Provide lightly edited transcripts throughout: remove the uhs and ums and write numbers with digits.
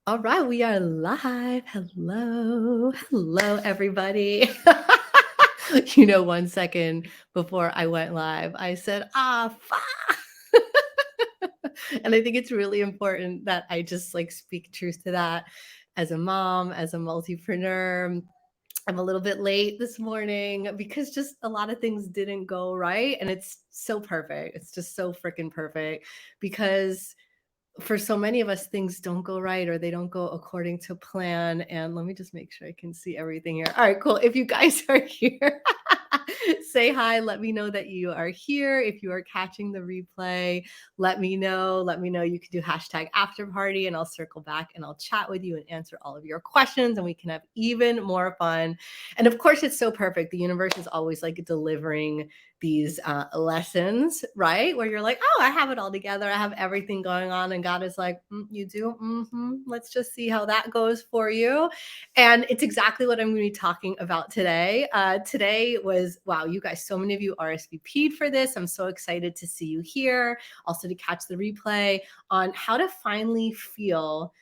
All right, we are live. Hello. Hello, everybody. 1 second before I went live, I said, fuck. And I think it's really important that I just like speak truth to that as a mom, as a multipreneur. I'm a little bit late this morning because just a lot of things didn't go right. And it's so perfect. It's just so freaking perfect because for so many of us, things don't go right or they don't go according to plan. And let me just make sure I can see everything here. All right, cool. If you guys are here, say hi. Let me know that you are here. If you are catching the replay, let me know. Let me know. You can do hashtag after party and I'll circle back and I'll chat with you and answer all of your questions and we can have even more fun. And of course, it's so perfect. The universe is always like delivering these lessons, right? Where you're like, oh, I have it all together. I have everything going on. And God is like, you do? Let's just see how that goes for you. And it's exactly what I'm going to be talking about today. Today was, wow, you guys, so many of you RSVP'd for this. I'm so excited to see you here. Also to catch the replay on how to finally feel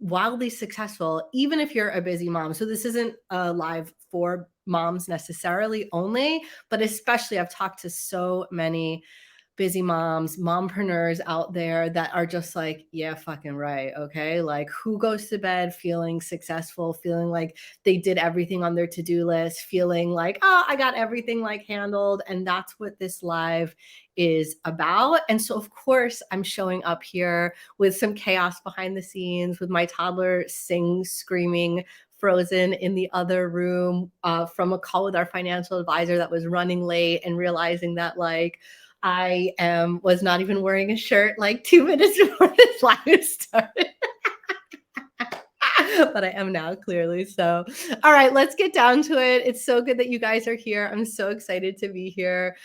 wildly successful, even if you're a busy mom. So this isn't live for moms necessarily only, but especially I've talked to so many busy moms, mompreneurs out there that are just like, yeah, fucking right. Okay. Like who goes to bed feeling successful, feeling like they did everything on their to-do list, feeling like, oh, I got everything like handled. And that's what this live is about. And so of course I'm showing up here with some chaos behind the scenes with my toddler screaming frozen in the other room from a call with our financial advisor that was running late and realizing that like was not even wearing a shirt like 2 minutes before this live started. But I am now, clearly. So, all right, let's get down to it. It's so good that you guys are here. I'm so excited to be here.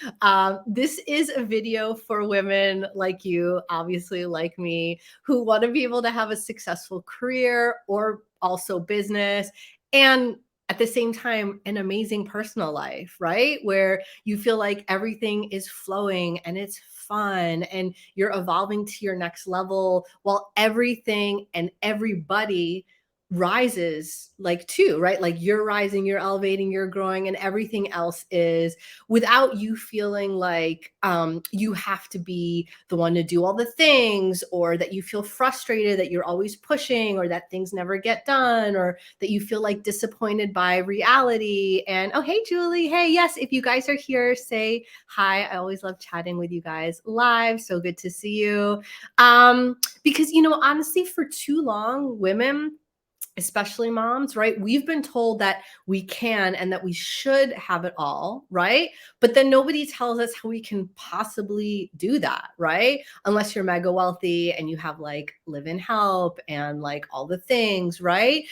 This is a video for women like you, obviously like me, who want to be able to have a successful career or also business and at the same time, an amazing personal life, right? Where you feel like everything is flowing and it's fun and you're evolving to your next level while everything and everybody rises like too, right? Like you're rising, you're elevating, you're growing, and everything else is without you feeling like you have to be the one to do all the things, or that you feel frustrated that you're always pushing, or that things never get done, or that you feel like disappointed by reality. And oh, hey, Julie. Hey, yes, if you guys are here, say hi. I always love chatting with you guys live. So good to see you. Because, honestly, for too long, women, especially moms, right? We've been told that we can and that we should have it all, right? But then nobody tells us how we can possibly do that, right? Unless you're mega wealthy and you have like live-in help and like all the things, right?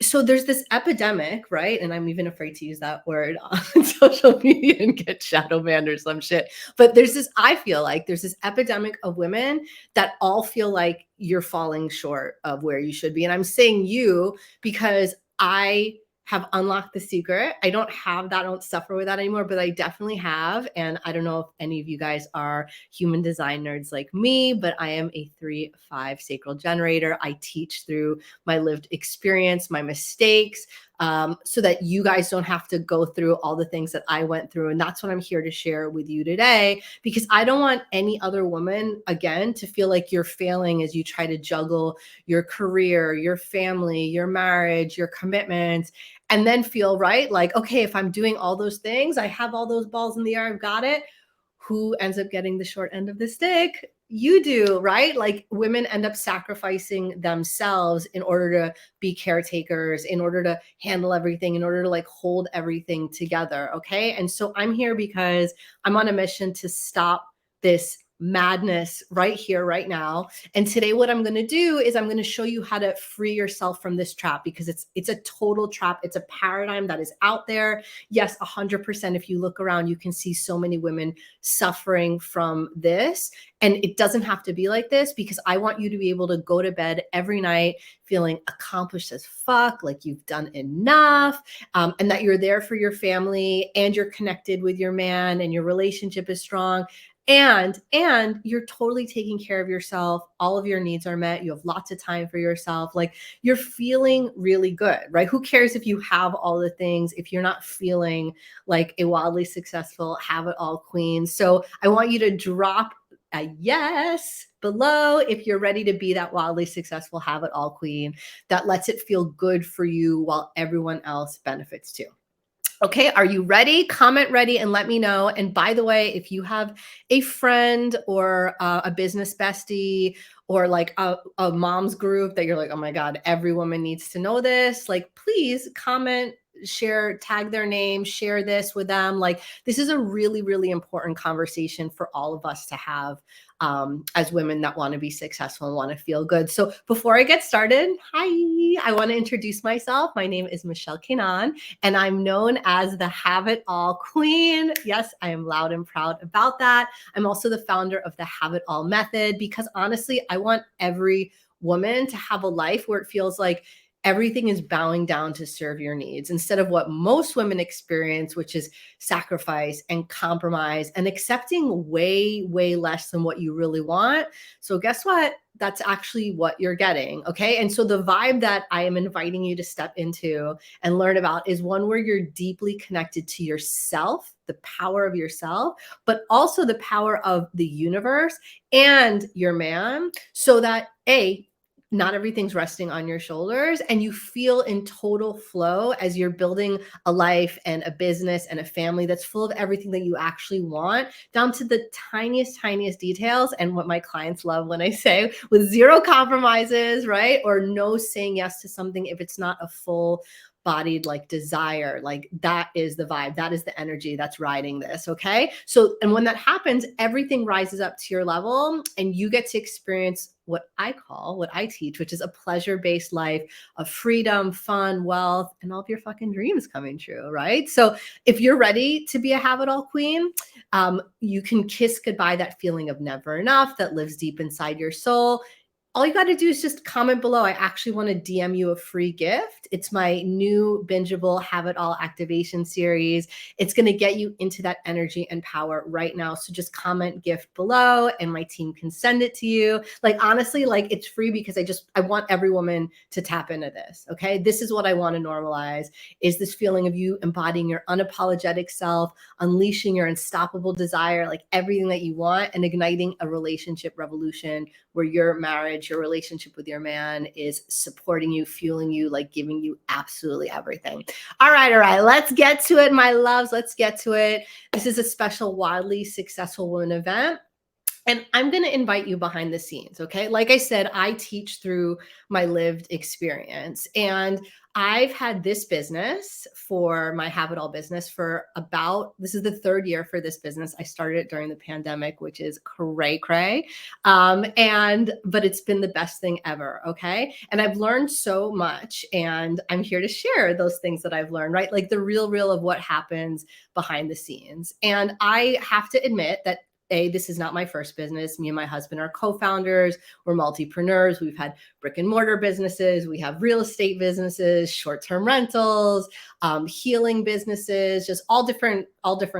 So there's this epidemic, right? And I'm even afraid to use that word on social media and get shadow banned or some shit. But I feel like there's this epidemic of women that all feel like you're falling short of where you should be. And I'm saying you because I have unlocked the secret. I don't have that, I don't suffer with that anymore, but I definitely have. And I don't know if any of you guys are human design nerds like me, but I am a 3-5 sacral generator. I teach through my lived experience, my mistakes, so that you guys don't have to go through all the things that I went through. And that's what I'm here to share with you today, because I don't want any other woman, again, to feel like you're failing as you try to juggle your career, your family, your marriage, your commitments, and then feel, right, like, okay, if I'm doing all those things, I have all those balls in the air, I've got it. Who ends up getting the short end of the stick? You do, right? Like women end up sacrificing themselves in order to be caretakers, in order to handle everything, in order to like hold everything together. Okay. And so I'm here because I'm on a mission to stop this madness right here, right now. And today what I'm going to do is I'm going to show you how to free yourself from this trap, because it's a total trap. It's a paradigm that is out there. Yes, 100%. If you look around, you can see so many women suffering from this. And it doesn't have to be like this, because I want you to be able to go to bed every night feeling accomplished as fuck, like you've done enough, and that you're there for your family, and you're connected with your man, and your relationship is strong, and you're totally taking care of yourself. All of your needs are met. You have lots of time for yourself. Like, you're feeling really good, right? Who cares if you have all the things if you're not feeling like a wildly successful have it all queen? So I want you to drop a yes below if you're ready to be that wildly successful have it all queen that lets it feel good for you while everyone else benefits too. Okay, are you ready? Comment ready and let me know. And by the way, if you have a friend or a business bestie, or like a mom's group that you're like, oh my God, every woman needs to know this, like, please comment, share, tag their name, share this with them. Like, this is a really, really important conversation for all of us to have, as women that want to be successful and want to feel good. So before I get started, hi, I want to introduce myself. My name is Michelle Kinan, and I'm known as the Have It All Queen. Yes, I am loud and proud about that. I'm also the founder of the Have It All Method, because honestly, I want every woman to have a life where it feels like everything is bowing down to serve your needs, instead of what most women experience, which is sacrifice and compromise and accepting way, way less than what you really want. So guess what? That's actually what you're getting. Okay. And so the vibe that I am inviting you to step into and learn about is one where you're deeply connected to yourself, the power of yourself, but also the power of the universe and your man, so that not everything's resting on your shoulders, and you feel in total flow as you're building a life and a business and a family that's full of everything that you actually want, down to the tiniest, tiniest details. And what my clients love when I say, with zero compromises, right? Or no saying yes to something if it's not a full bodied like desire. Like, that is the vibe, that is the energy that's riding this. Okay, so, and when that happens, everything rises up to your level, and you get to experience what I call, what I teach, which is a pleasure-based life of freedom, fun, wealth, and all of your fucking dreams coming true, right? So if you're ready to be a have it all queen, you can kiss goodbye that feeling of never enough that lives deep inside your soul. All you got to do is just comment below. I actually want to DM you a free gift. It's my new bingeable Have It All activation series. It's going to get you into that energy and power right now. So just comment gift below and my team can send it to you. Like, honestly, like, it's free because I want every woman to tap into this. Okay. This is what I want to normalize, is this feeling of you embodying your unapologetic self, unleashing your unstoppable desire, like everything that you want, and igniting a relationship revolution where your marriage, your relationship with your man is supporting you, fueling you, like giving you absolutely everything. All right, let's get to it, my loves. Let's get to it. This is a special Wildly Successful Women event. And I'm going to invite you behind the scenes. Okay. Like I said, I teach through my lived experience. And I've had this business, for my Have It All business, for about, this is the third year for this business. I started it during the pandemic, which is cray cray. But it's been the best thing ever. Okay. And I've learned so much, and I'm here to share those things that I've learned, right? Like the real of what happens behind the scenes. And I have to admit that this is not my first business. Me and my husband are co-founders. We're multipreneurs. We've had brick and mortar businesses. We have real estate businesses, short-term rentals, healing businesses, just all different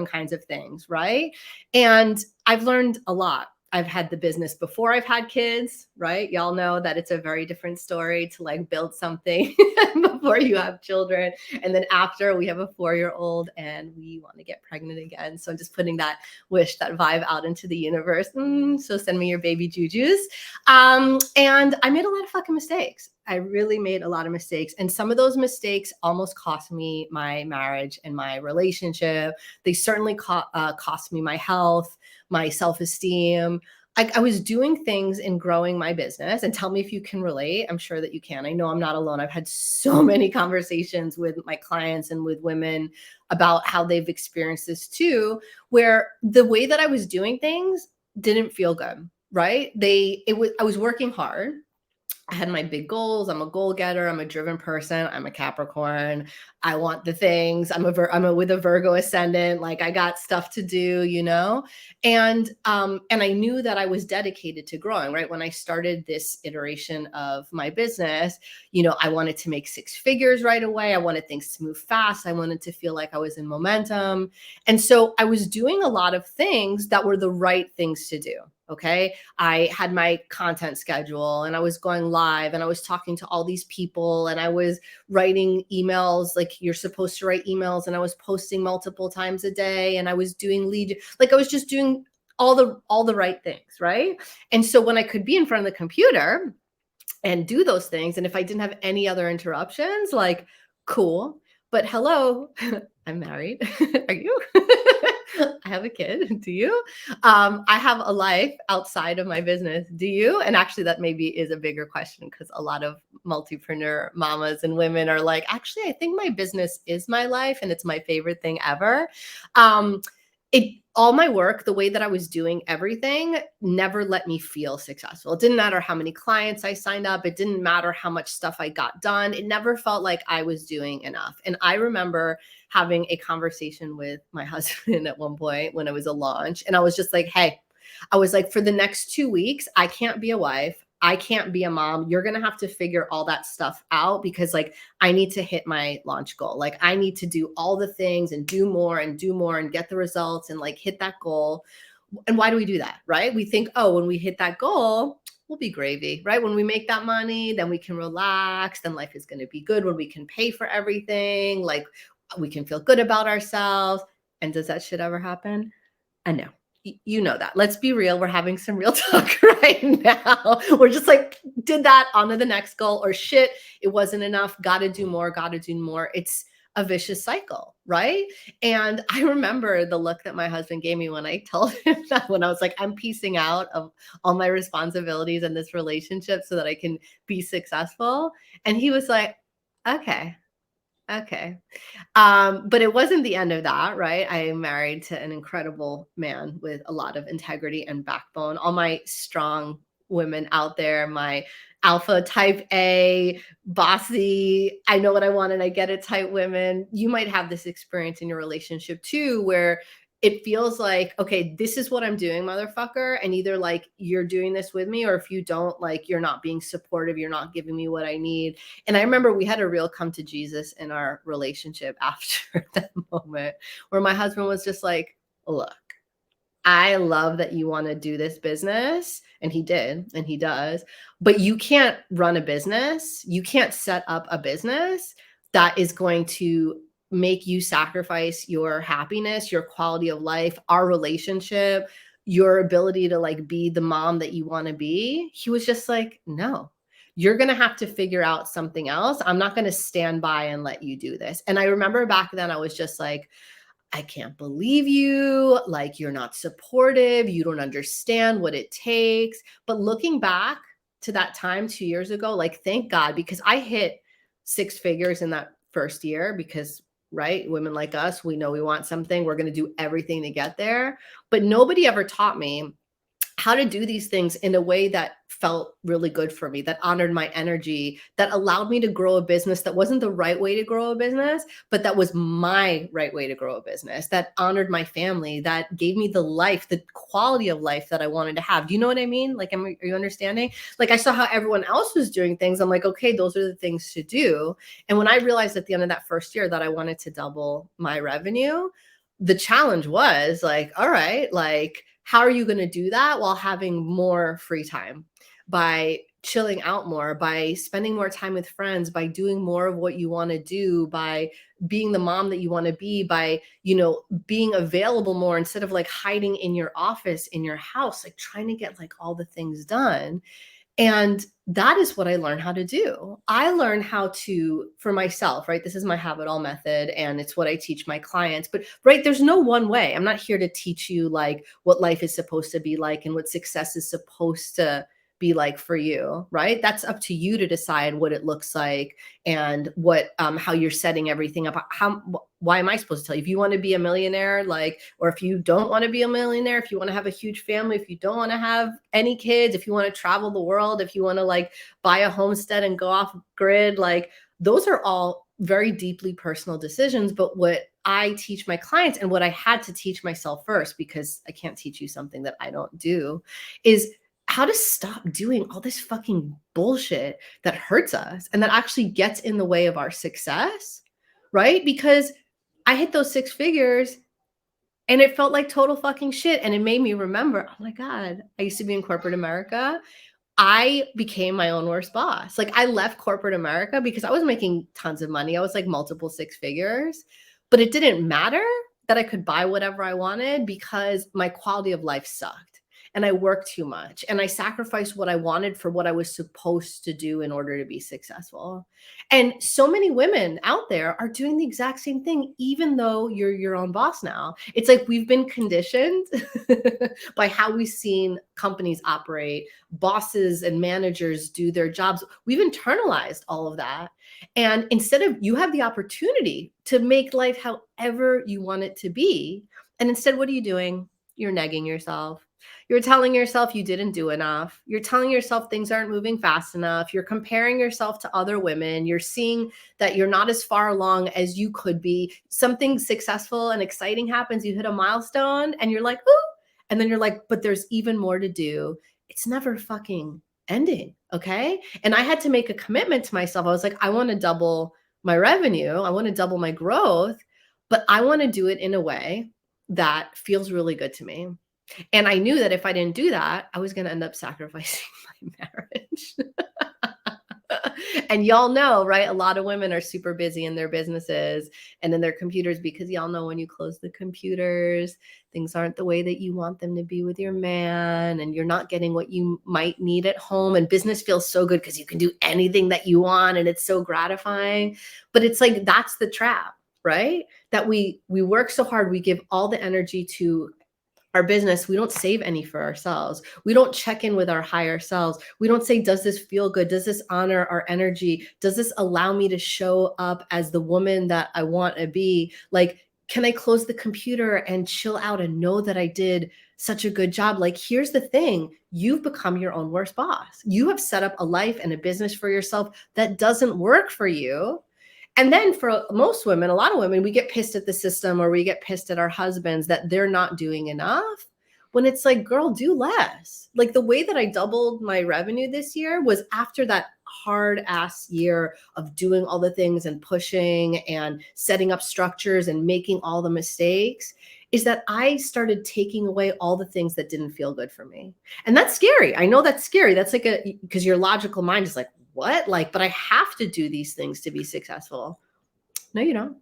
kinds of things, right? And I've learned a lot. I've had the business before I've had kids, right? Y'all know that it's a very different story to like build something before you have children. And then after, we have a 4-year-old and we want to get pregnant again. So I'm just putting that wish, that vibe out into the universe. So send me your baby jujus. And I made a lot of fucking mistakes. I really made a lot of mistakes. And some of those mistakes almost cost me my marriage and my relationship. They certainly cost me my health, my self-esteem. I was doing things in growing my business, and tell me if you can relate. I'm sure that you can. I know I'm not alone. I've had so many conversations with my clients and with women about how they've experienced this too, where the way that I was doing things didn't feel good, right? I was working hard. I had my big goals. I'm a goal getter. I'm a driven person. I'm a Capricorn. I want the things. I'm with a Virgo ascendant. Like I got stuff to do, and I knew that I was dedicated to growing, right? When I started this iteration of my business, I wanted to make six figures right away. I wanted things to move fast. I wanted to feel like I was in momentum. And so I was doing a lot of things that were the right things to do. Okay. I had my content schedule and I was going live and I was talking to all these people and I was writing emails like you're supposed to write emails, and I was posting multiple times a day, and I was doing like I was just doing all the right things, right? And so when I could be in front of the computer and do those things, and if I didn't have any other interruptions, like cool. But hello, I'm married. Are you? I have a kid. Do you? I have a life outside of my business. Do you? And actually, that maybe is a bigger question because a lot of multipreneur mamas and women are like, actually, I think my business is my life and it's my favorite thing ever. Um, all my work, the way that I was doing everything, never let me feel successful. It didn't matter how many clients I signed up. It didn't matter how much stuff I got done. It never felt like I was doing enough. And I remember having a conversation with my husband at one point when it was a launch. And I was just like, hey, I was like, for the next 2 weeks, I can't be a wife. I can't be a mom. You're going to have to figure all that stuff out because like I need to hit my launch goal. Like I need to do all the things and do more and get the results and like hit that goal. And why do we do that? Right? We think, oh, when we hit that goal, we'll be gravy, right? When we make that money, then we can relax. Then life is going to be good when we can pay for everything. Like we can feel good about ourselves. And does that shit ever happen? I know. You know that. Let's be real. We're having some real talk right now. We're just like, did that, on to the next goal, or shit, it wasn't enough. Got to do more, got to do more. It's a vicious cycle, right? And I remember the look that my husband gave me when I told him that, when I was like, I'm piecing out of all my responsibilities in this relationship so that I can be successful. And he was like, okay. Okay. But it wasn't the end of that, right? I am married to an incredible man with a lot of integrity and backbone. All my strong women out there, my alpha type A, bossy, I know what I want and I get it type women. You might have this experience in your relationship too, where it feels like, okay, this is what I'm doing, motherfucker. And either like you're doing this with me, or if you don't, like you're not being supportive, you're not giving me what I need. And I remember we had a real come to Jesus in our relationship after that moment where my husband was just like, look, I love that you want to do this business. And he did, and he does, but you can't run a business. You can't set up a business that is going to make you sacrifice your happiness, your quality of life, our relationship, your ability to like be the mom that you want to be. He was just like, no, you're going to have to figure out something else. I'm not going to stand by and let you do this. And I remember back then I was just like, I can't believe you. Like, you're not supportive. You don't understand what it takes. But looking back to that time 2 years ago, like, thank God, because I hit six figures in that first year because, right, women like us, we know we want something. We're going to do everything to get there. But nobody ever taught me how to do these things in a way that felt really good for me, that honored my energy, that allowed me to grow a business that wasn't the right way to grow a business, but that was my right way to grow a business, that honored my family, that gave me the life, the quality of life that I wanted to have. Do you know what I mean? Like, are you understanding? Like, I saw how everyone else was doing things. I'm like, okay, those are the things to do. And when I realized at the end of that first year that I wanted to double my revenue, the challenge was like, all right, like, how are you going to do that while having more free time? By chilling out more, by spending more time with friends, by doing more of what you want to do, by being the mom that you want to be, by, being available more instead of like hiding in your office, in your house, like trying to get like all the things done. And that is what I learned how to do. I learned how to, for myself, right? This is my have it all method, and it's what I teach my clients. But, right, there's no one way. I'm not here to teach you like what life is supposed to be like and what success is supposed to be like for you, right? That's up to you to decide what it looks like and what how you're setting everything up. Why am I supposed to tell you? If you want to be a millionaire, like, or if you don't want to be a millionaire, if you want to have a huge family, if you don't want to have any kids, if you want to travel the world, if you want to like buy a homestead and go off grid, like those are all very deeply personal decisions. But what I teach my clients and what I had to teach myself first, because I can't teach you something that I don't do, is how to stop doing all this fucking bullshit that hurts us and that actually gets in the way of our success, right? Because I hit those six figures and it felt like total fucking shit. And it made me remember, oh my God, I used to be in corporate America. I became my own worst boss. Like I left corporate America because I was making tons of money. I was like multiple six figures, but it didn't matter that I could buy whatever I wanted because my quality of life sucked. And I worked too much and I sacrificed what I wanted for what I was supposed to do in order to be successful. And so many women out there are doing the exact same thing, even though you're your own boss now. It's like we've been conditioned by how we've seen companies operate, bosses and managers do their jobs. We've internalized all of that. And instead of, you have the opportunity to make life however you want it to be. And instead, what are you doing? You're negging yourself. You're telling yourself you didn't do enough. You're telling yourself things aren't moving fast enough. You're comparing yourself to other women. You're seeing that you're not as far along as you could be. Something successful and exciting happens. You hit a milestone and you're like, ooh. And then you're like, but there's even more to do. It's never fucking ending. Okay. And I had to make a commitment to myself. I was like, I want to double my revenue. I want to double my growth, but I want to do it in a way that feels really good to me. And I knew that if I didn't do that, I was going to end up sacrificing my marriage. And y'all know, right? A lot of women are super busy in their businesses and in their computers because y'all know when you close the computers, things aren't the way that you want them to be with your man, and you're not getting what you might need at home. And business feels so good because you can do anything that you want and it's so gratifying. But it's like, that's the trap, right? That we work so hard, we give all the energy to our business, we don't save any for ourselves. We don't check in with our higher selves. We don't say, does this feel good? Does this honor our energy? Does this allow me to show up as the woman that I want to be? Like, can I close the computer and chill out and know that I did such a good job? Like, here's the thing. You've become your own worst boss. You have set up a life and a business for yourself that doesn't work for you. And then for most women, a lot of women, we get pissed at the system or we get pissed at our husbands that they're not doing enough, when it's like, girl, do less. Like the way that I doubled my revenue this year was after that hard ass year of doing all the things and pushing and setting up structures and making all the mistakes, is that I started taking away all the things that didn't feel good for me. And that's scary. I know that's scary. That's like because your logical mind is like, what? Like, but I have to do these things to be successful. No, you don't.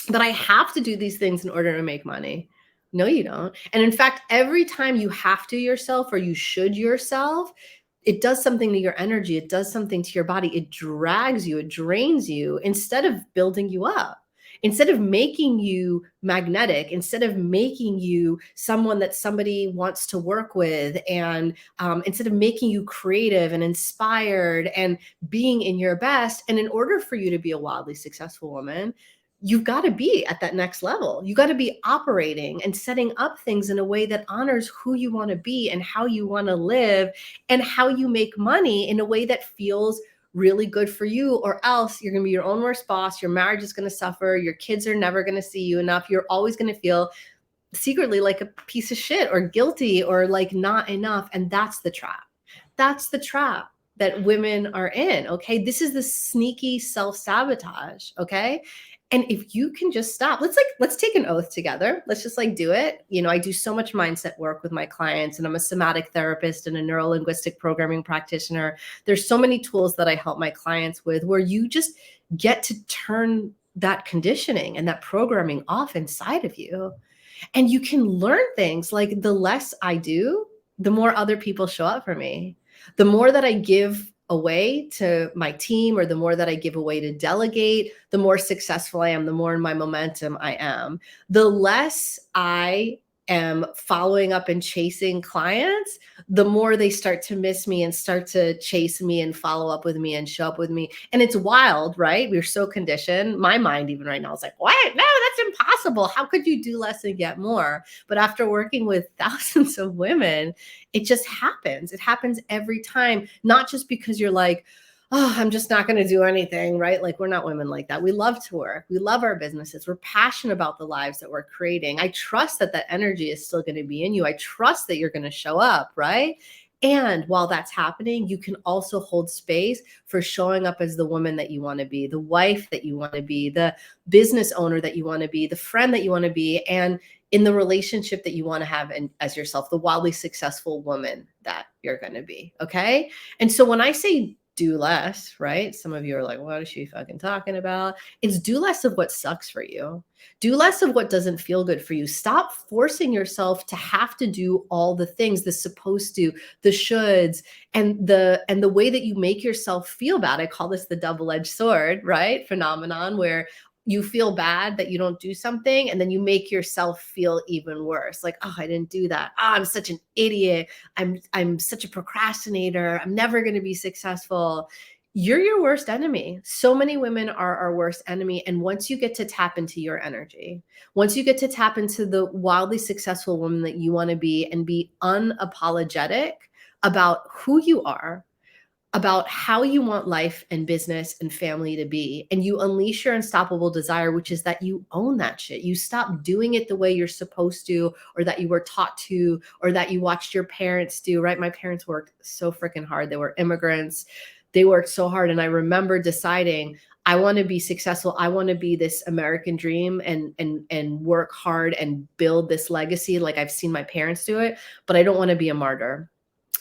But I have to do these things in order to make money. No, you don't. And in fact, every time you have to yourself or you should yourself, it does something to your energy. It does something to your body. It drags you, it drains you instead of building you up. Instead of making you magnetic, instead of making you someone that somebody wants to work with, and instead of making you creative and inspired and being in your best. And in order for you to be a wildly successful woman, you've got to be at that next level. You got to be operating and setting up things in a way that honors who you want to be and how you want to live and how you make money in a way that feels really good for you, or else you're going to be your own worst boss. Your marriage is going to suffer. Your kids are never going to see you enough. You're always going to feel secretly like a piece of shit or guilty or like not enough. And that's the trap. That's the trap that women are in. Okay. This is the sneaky self-sabotage. Okay. And if you can just stop, let's take an oath together. Let's just like do it. You know, I do so much mindset work with my clients, and I'm a somatic therapist and a neuro-linguistic programming practitioner. There's so many tools that I help my clients with where you just get to turn that conditioning and that programming off inside of you. And you can learn things like, the less I do, the more other people show up for me. The more that I give away to my team, or the more that I give away to delegate, the more successful I am, the more in my momentum I am. The less I am following up and chasing clients, the more they start to miss me and start to chase me and follow up with me and show up with me. And it's wild, right? We're so conditioned. My mind, even right now, is like, what? No, that's impossible. How could you do less and get more? But after working with thousands of women, it just happens. It happens every time, not just because you're like, oh, I'm just not going to do anything, right? Like, we're not women like that. We love to work. We love our businesses. We're passionate about the lives that we're creating. I trust that that energy is still going to be in you. I trust that you're going to show up, right? And while that's happening, you can also hold space for showing up as the woman that you want to be, the wife that you want to be, the business owner that you want to be, the friend that you want to be, and in the relationship that you want to have as yourself, the wildly successful woman that you're going to be. Okay. And so when I say do less, right? Some of you are like, what is she fucking talking about? It's do less of what sucks for you. Do less of what doesn't feel good for you. Stop forcing yourself to have to do all the things, the supposed to, the shoulds, and the way that you make yourself feel bad. I call this the double-edged sword, right? Phenomenon where you feel bad that you don't do something and then you make yourself feel even worse. Like, oh, I didn't do that. Oh, I'm such an idiot. I'm such a procrastinator. I'm never going to be successful. You're your worst enemy. So many women are our worst enemy. And once you get to tap into your energy, once you get to tap into the wildly successful woman that you want to be and be unapologetic about who you are, about how you want life and business and family to be, and you unleash your unstoppable desire, which is that you own that shit. You stop doing it the way you're supposed to, or that you were taught to, or that you watched your parents do, right? My parents worked so freaking hard. They were immigrants. They worked so hard. And I remember deciding, I want to be successful. I want to be this American dream and work hard and build this legacy like I've seen my parents do it, but I don't want to be a martyr.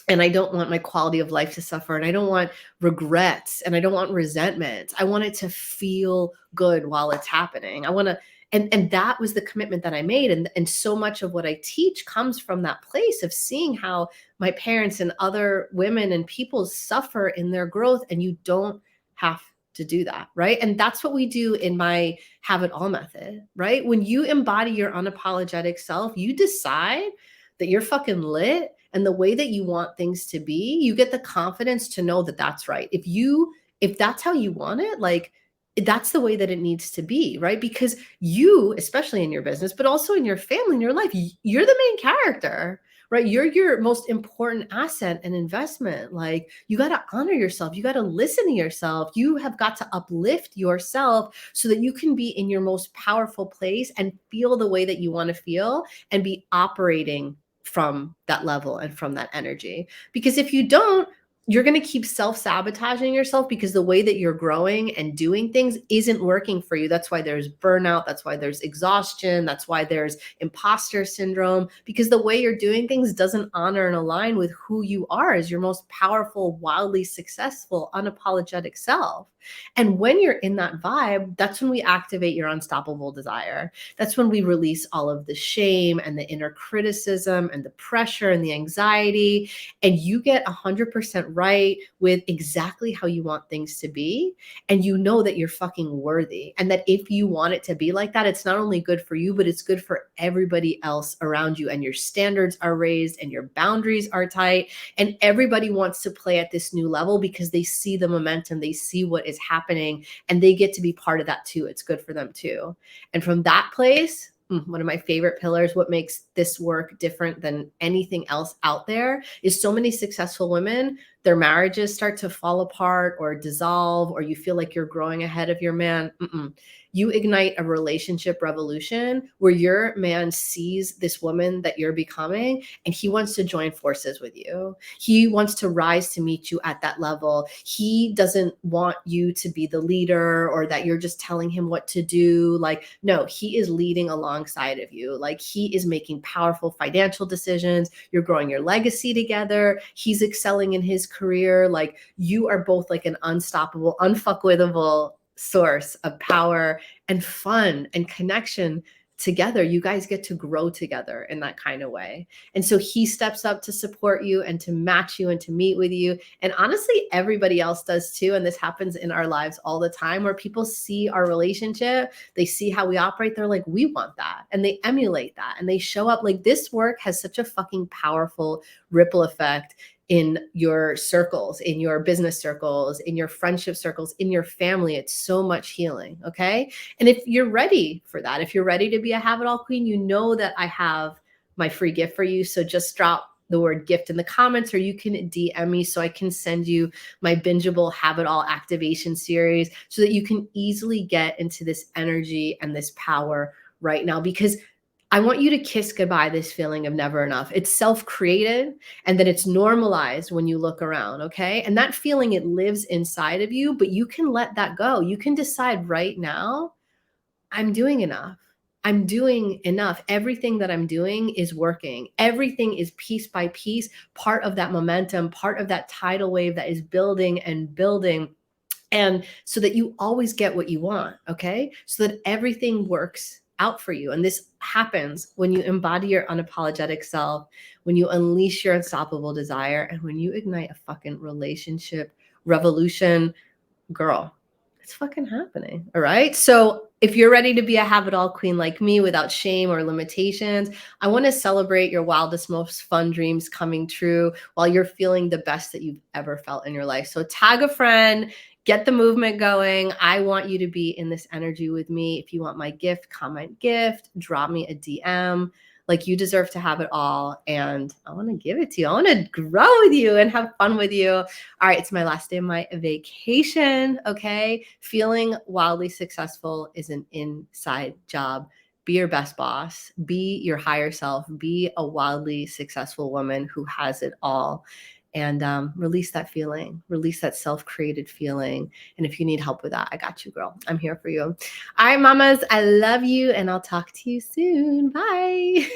And I don't want my quality of life to suffer. And I don't want regrets. And I don't want resentment. I want it to feel good while it's happening. I want to, and that was the commitment that I made. And so much of what I teach comes from that place of seeing how my parents and other women and people suffer in their growth. And you don't have to do that, right? And that's what we do in my Have It All method, right? When you embody your unapologetic self, you decide that you're fucking lit and the way that you want things to be, you get the confidence to know that that's right. If that's how you want it, like, that's the way that it needs to be, right? Because you, especially in your business, but also in your family, in your life, you're the main character, right? You're your most important asset and investment. Like, you got to honor yourself. You got to listen to yourself. You have got to uplift yourself so that you can be in your most powerful place and feel the way that you want to feel and be operating from that level and from that energy. Because if you don't, you're going to keep self-sabotaging yourself because the way that you're growing and doing things isn't working for you. That's why there's burnout. That's why there's exhaustion. That's why there's imposter syndrome, because the way you're doing things doesn't honor and align with who you are as your most powerful, wildly successful, unapologetic self. And when you're in that vibe, that's when we activate your unstoppable desire. That's when we release all of the shame and the inner criticism and the pressure and the anxiety, and you get 100% right with exactly how you want things to be. And you know that you're fucking worthy. And that if you want it to be like that, it's not only good for you, but it's good for everybody else around you. And your standards are raised and your boundaries are tight. And everybody wants to play at this new level because they see the momentum, they see what is happening, and they get to be part of that too. It's good for them too. And from that place, one of my favorite pillars, what makes this work different than anything else out there, is so many successful women, their marriages start to fall apart or dissolve, or you feel like you're growing ahead of your man. You ignite a relationship revolution where your man sees this woman that you're becoming and he wants to join forces with you. He wants to rise to meet you at that level. He doesn't want you to be the leader or that you're just telling him what to do. Like, no, he is leading alongside of you. Like, he is making powerful financial decisions. You're growing your legacy together. He's excelling in his career. Like, you are both like an unstoppable, unfuckwithable source of power and fun and connection together, you guys get to grow together in that kind of way. And so he steps up to support you and to match you and to meet with you. And honestly, everybody else does too. And this happens in our lives all the time, where people see our relationship, they see how we operate, they're like, we want that. And they emulate that and they show up. Like, this work has such a fucking powerful ripple effect in your circles, in your business circles, in your friendship circles, in your family. It's so much healing. Okay. And if you're ready for that, if you're ready to be a have it all queen, you know that I have my free gift for you. So just drop the word gift in the comments, or you can DM me so I can send you my bingeable have it all activation series so that you can easily get into this energy and this power right now. Because I want you to kiss goodbye this feeling of never enough. It's self-created, and then it's normalized when you look around, okay? And that feeling, it lives inside of you, but you can let that go. You can decide right now, I'm doing enough. I'm doing enough. Everything that I'm doing is working. Everything is piece by piece, part of that momentum, part of that tidal wave that is building and building. And so that you always get what you want, okay? So that everything works out for you. And this happens when you embody your unapologetic self, when you unleash your unstoppable desire, and when you ignite a fucking relationship revolution. Girl, it's fucking happening. All right. So if you're ready to be a have it all queen like me without shame or limitations, I want to celebrate your wildest, most fun dreams coming true while you're feeling the best that you've ever felt in your life. So tag a friend, get the movement going. I want you to be in this energy with me. If you want my gift, comment gift, drop me a DM. Like, you deserve to have it all. And I want to give it to you. I want to grow with you and have fun with you. All right, it's my last day of my vacation, okay? Feeling wildly successful is an inside job. Be your best boss. Be your higher self. Be a wildly successful woman who has it all. And release that feeling. Release that self-created feeling. And if you need help with that, I got you, girl. I'm here for you. All right, mamas, I love you, and I'll talk to you soon. Bye.